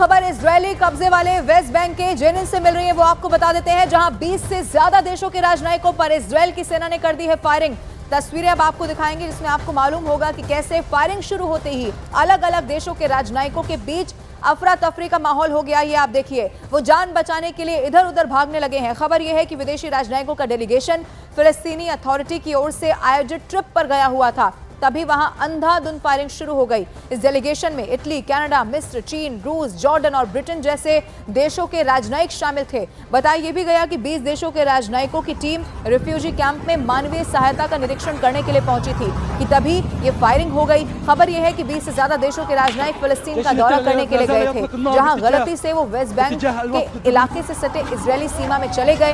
खबर इजरायली कब्जे वाले वेस्ट बैंक के जेनिन से मिल रही है, वो आपको बता देते हैं, जहां 20 से ज्यादा देशों के राजनयिकों पर इजरायल की सेना ने कर दी है फायरिंग। तस्वीरें अब आपको दिखाएंगे जिसमें आपको मालूम होगा कि कैसे फायरिंग शुरू होते ही अलग अलग देशों के राजनयिकों के बीच अफरा तफरी का माहौल हो गया। ये आप देखिए, वो जान बचाने के लिए इधर उधर भागने लगे हैं। खबर यह है कि विदेशी राजनयिकों का डेलीगेशन फिलिस्तीनी अथॉरिटी की ओर से आयोजित ट्रिप पर गया हुआ था, तभी वहां अंधाधुंध फायरिंग शुरू हो गई। इस डेलीगेशन में इटली, कनाडा, मिस्र, चीन, रूस, जॉर्डन और ब्रिटेन जैसे देशों के राजनयिक शामिल थे। बताया यह भी गया कि 20 देशों के राजनयिकों की टीम रिफ्यूजी कैंप में मानवीय सहायता का निरीक्षण करने के लिए पहुंची थी कि तभी ये फायरिंग हो गई। खबर यह है कि 20 से ज्यादा देशों के राजनयिक फिलिस्तीन का दौरा करने के लिए गए थे, जहां गलती से वो वेस्ट बैंक के इलाके से सटे इजरायली सीमा में चले गए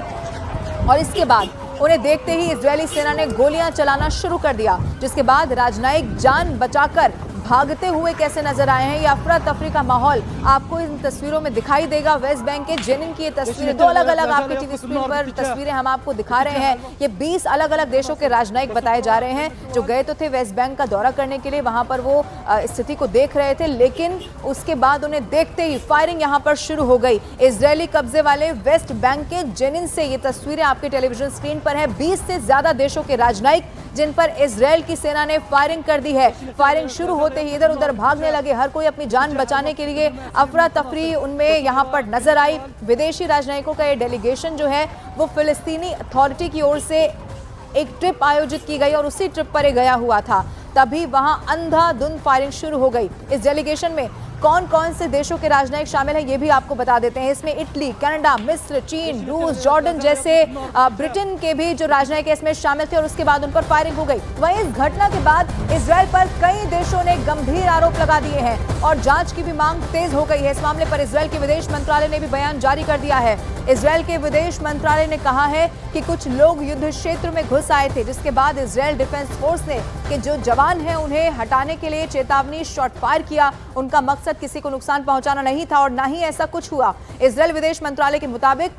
और इसके बाद उन्हें देखते ही इजरायली सेना ने गोलियां चलाना शुरू कर दिया, जिसके बाद राजनयिक जान बचाकर भागते हुए कैसे नजर आए हैं। ये अफरा तफरी का माहौल आपको इन तस्वीरों में दिखाई देगा। वेस्ट बैंक के जेनिन की ये तस्वीरें, दो अलग अलग आपके टीवी स्क्रीन पर तस्वीरें हम आपको दिखा रहे हैं। ये 20 अलग अलग देशों के राजनयिक बताए जा रहे हैं जो गए तो थे वेस्ट बैंक का दौरा करने के लिए, वहां पर वो स्थिति को देख रहे थे, लेकिन उसके बाद उन्हें देखते ही फायरिंग यहां पर शुरू हो गई। इजरायली कब्जे वाले वेस्ट बैंक के जेनिन से ये तस्वीरें आपके टेलीविजन स्क्रीन पर है। 20 से ज्यादा देशों के राजनयिक जिन पर इजरायल की सेना ने फायरिंग कर दी है। फायरिंग शुरू होते ही इधर उधर भागने लगे, हर कोई अपनी जान बचाने के लिए। अफरा तफरी उनमें यहां पर नजर आई। विदेशी राजनयिकों का ये डेलीगेशन जो है वो फिलिस्तीनी अथॉरिटी की ओर से एक ट्रिप आयोजित की गई और उसी ट्रिप पर गया हुआ था, तभी वहां अंधाधुंध फायरिंग शुरू हो गई। इस डेलीगेशन में कौन कौन से देशों के राजनयिक शामिल हैं ये भी आपको बता देते हैं। इसमें इटली, कनाडा, मिस्र, चीन, रूस, जॉर्डन जैसे ब्रिटेन के भी जो राजनयिक इसमें शामिल थे और उसके बाद उन पर फायरिंग हो गई। वहीं इस घटना के बाद इजरायल पर कई देशों ने गंभीर आरोप लगा दिए हैं और जांच की भी मांग तेज हो गई है। इस मामले पर इजरायल के विदेश मंत्रालय ने भी बयान जारी कर दिया है। इजरायल के विदेश मंत्रालय ने कहा है कि कुछ लोग युद्ध क्षेत्र में घुस आए थे, जिसके बाद इजरायल डिफेंस फोर्स ने कि जो जवान हैं उन्हें हटाने के लिए चेतावनी शॉट फायर किया। उनका मकसद किसी को नुकसान पहुंचाना नहीं था और ना ही ऐसा कुछ हुआ। इजरायल विदेश मंत्रालय के मुताबिक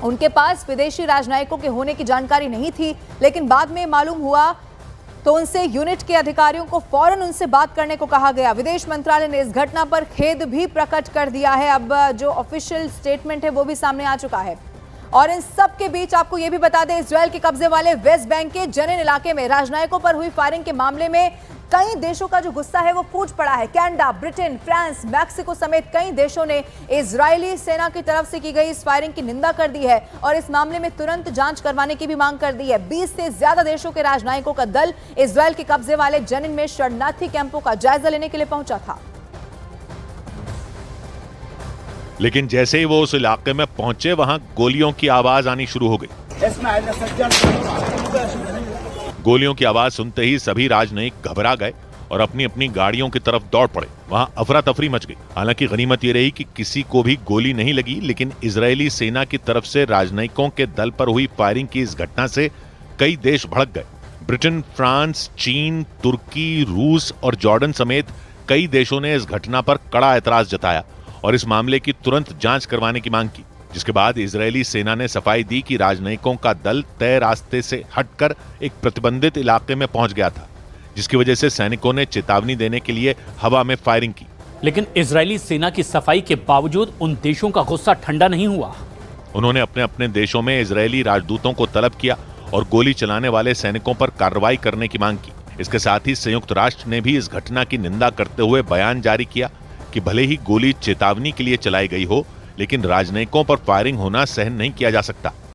उनके पास विदेशी राजनयिकों के होने की जानकारी नहीं थी, लेकिन बाद में मालूम हुआ तो उनसे यूनिट के अधिकारियों को फौरन उनसे बात करने को कहा गया। विदेश मंत्रालय ने इस घटना पर खेद भी प्रकट कर दिया है। अब जो ऑफिशियल स्टेटमेंट है वो भी सामने आ चुका है। और इन सब के बीच आपको यह भी बता दें, इजरायल के कब्जे वाले वेस्ट बैंक के जेनिन इलाके में राजनयिकों पर हुई फायरिंग के मामले में कई देशों का जो गुस्सा है वो फूट पड़ा है। कनाडा, ब्रिटेन, फ्रांस, मैक्सिको समेत कई देशों ने इजरायली सेना की तरफ से की गई इस फायरिंग की निंदा कर दी है और इस मामले में तुरंत जांच करवाने की भी मांग कर दी है। 20 से ज्यादा देशों के राजनयिकों का दल इजरायल के कब्जे वाले जेनिन में शरणार्थी कैंपों का जायजा लेने के लिए पहुंचा था। लेकिन जैसे ही वो उस इलाके में पहुंचे, वहां गोलियों की आवाज आनी शुरू हो गई। गोलियों की आवाज सुनते ही सभी राजनयिक घबरा गए और अपनी अपनी गाड़ियों की तरफ दौड़ पड़े। वहां अफरा तफरी मच गई। हालांकि गनीमत ये रही कि किसी को भी गोली नहीं लगी, लेकिन इजरायली सेना की तरफ से राजनयिकों के दल पर हुई फायरिंग की इस घटना से कई देश भड़क गए। ब्रिटेन, फ्रांस, चीन, तुर्की, रूस और जॉर्डन समेत कई देशों ने इस घटना पर कड़ा एतराज जताया और इस मामले की तुरंत जांच करवाने की मांग की, जिसके बाद इजरायली सेना ने सफाई दी कि राजनयिकों का दल तय रास्ते से हटकर एक प्रतिबंधित इलाके में पहुंच गया था, जिसकी वजह से सैनिकों ने चेतावनी देने के लिए हवा में फायरिंग की। लेकिन इजरायली सेना की सफाई के बावजूद उन देशों का गुस्सा ठंडा नहीं हुआ। उन्होंने अपने अपने देशों में इजरायली राजदूतों को तलब किया और गोली चलाने वाले सैनिकों पर कार्रवाई करने की मांग की। इसके साथ ही संयुक्त राष्ट्र ने भी इस घटना की निंदा करते हुए बयान जारी किया कि भले ही गोली चेतावनी के लिए चलाई गई हो, लेकिन राजनयिकों पर फायरिंग होना सहन नहीं किया जा सकता।